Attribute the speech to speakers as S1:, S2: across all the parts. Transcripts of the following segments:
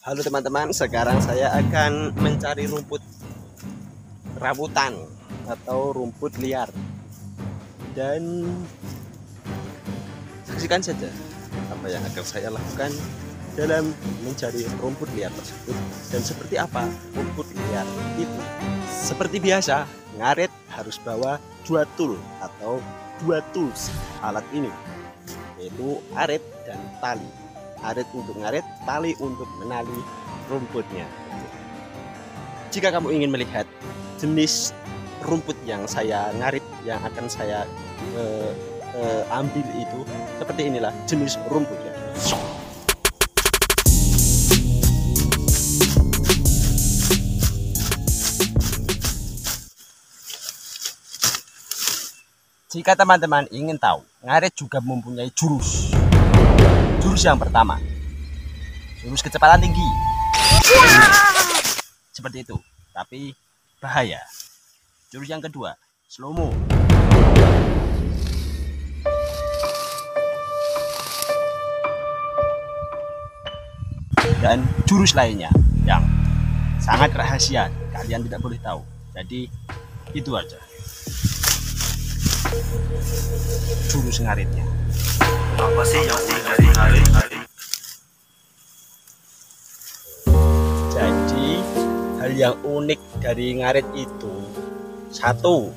S1: Halo teman-teman, sekarang saya akan mencari rumput rambutan atau rumput liar. Dan saksikan saja apa yang akan saya lakukan dalam mencari rumput liar tersebut dan seperti apa rumput liar itu. Seperti biasa, ngaret harus bawa dua tool atau dua tools alat ini, yaitu arit dan tali. Arit untuk ngaret, tali untuk menali rumputnya. Jika kamu ingin melihat jenis rumput yang saya ngarit, yang akan saya ambil itu, seperti inilah jenis rumputnya. Jika teman-teman ingin tahu, ngaret juga mempunyai jurus. Jurus yang pertama, jurus kecepatan tinggi, seperti itu, tapi bahaya. Jurus yang kedua, slow mo. Dan jurus lainnya yang sangat rahasia, kalian tidak boleh tahu. Jadi itu aja jurus ngaritnya.
S2: Apa sih yang dari ngarit?
S1: Jadi hal yang unik dari ngarit itu, satu,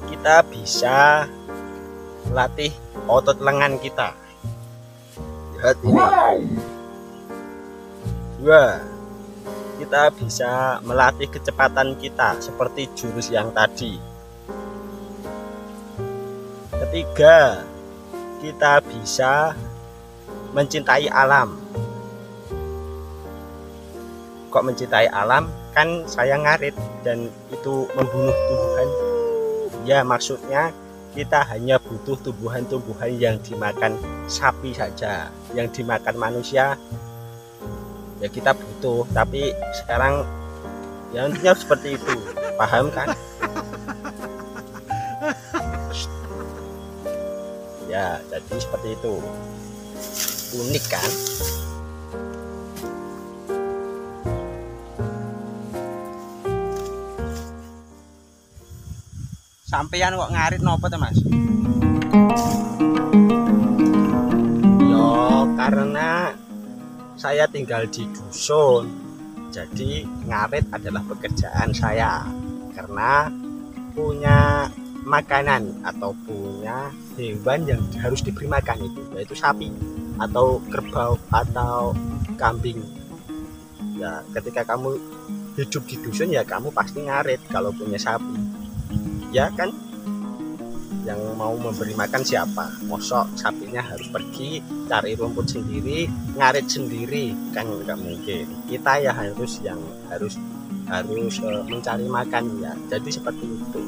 S1: kita bisa melatih otot lengan kita. Lihat ini. Dua, kita bisa melatih kecepatan kita seperti jurus yang tadi. Ketiga, kita bisa mencintai alam. Kok mencintai alam? Kan saya ngarit dan itu membunuh tumbuhan. Ya, maksudnya kita hanya butuh tumbuhan-tumbuhan yang dimakan sapi saja. Yang dimakan manusia ya kita butuh, tapi sekarang ya intinya seperti itu. Paham kan? Ya, jadi seperti itu. Unik kan? Sampeyan kok ngarit nopo to, Mas? Yo, karena saya tinggal di dusun. Jadi ngarit adalah pekerjaan saya. Karena punya makanan atau punya hewan yang harus diberi makan itu, yaitu sapi atau kerbau atau kambing. Ya, ketika kamu hidup di dusun ya kamu pasti ngarit kalau punya sapi. Ya kan? Yang mau memberi makan siapa? Mosok sapinya harus pergi cari rumput sendiri, ngarit sendiri, kan nggak mungkin. Kita ya harus mencari makan ya. Jadi seperti itu.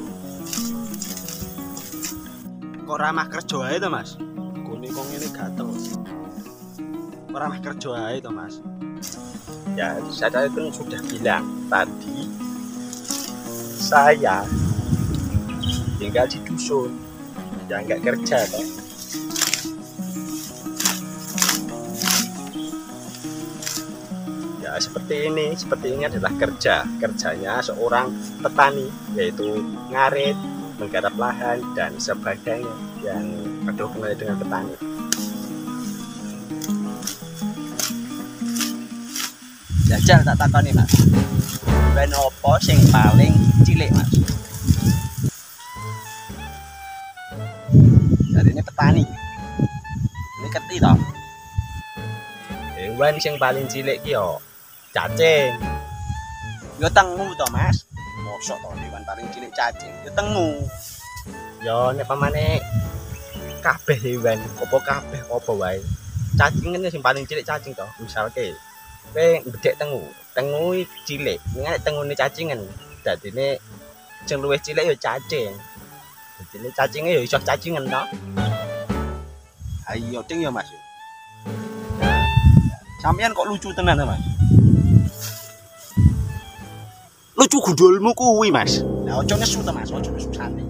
S1: Kok ramah kerja ae to, Mas? Kone kok ngene gatel. Kok ramah kerja ae to, Mas? Ya, saya kan sudah bilang tadi saya tinggal di dusun. Ya enggak kerja toh. Ya seperti ini adalah kerjanya seorang petani, yaitu ngarit, menggarap lahan dan sebagainya yang berhubungan dengan petani. Jajal tak takoni, Mas. Ben opo sing paling cilik, Mas? Dari ini petani. Ini keti toh. Hewan sing paling cilik ki yo cacing. Yo tengu toh, Mas. Mosok toh hewan paling cilik cacing, yo tengu. Yo nek pamane kabeh hewan, kabeh apa wae. Cacing kan sing paling cilik cacing toh. Misalke kowe bedhek tengu cilik, nek tengune cacingan. Dadine sing luwih cilik yo cacing. Dadine cacinge yo iso cacingan toh. Ayo ting yo, Mas. Sampeyan kok lucu tenan, Mas? Lucu gundulmu kuwi, Mas. Lah ojo nesu to, Mas. Ojo nesu, santai.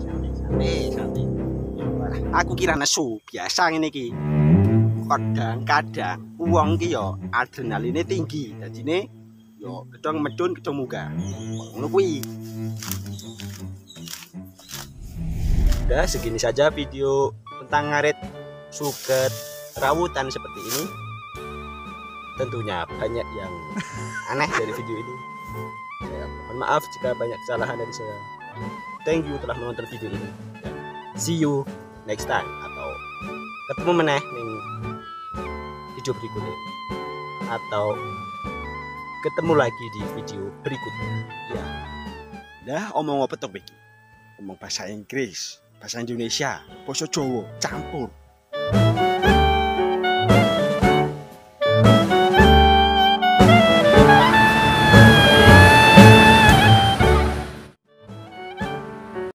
S1: Aku kira nesu, biasa ngene iki. kadang-kadang uang ki yo adrenalinnya tinggi. Dadine yo gedong medun gedong munggah. Ngono kuwi. Udah segini saja video tentang ngarit suket rawutan seperti ini. Tentunya banyak yang aneh dari video ini. Ya, mohon maaf jika banyak kesalahan dari saya. Thank you telah menonton video ini. Dan see you next time atau ketemu meneh ning video berikutnya atau ketemu lagi di video berikutnya. Ya. Dah omong apa to iki? Omong bahasa Inggris, bahasa Indonesia, basa Jawa campur.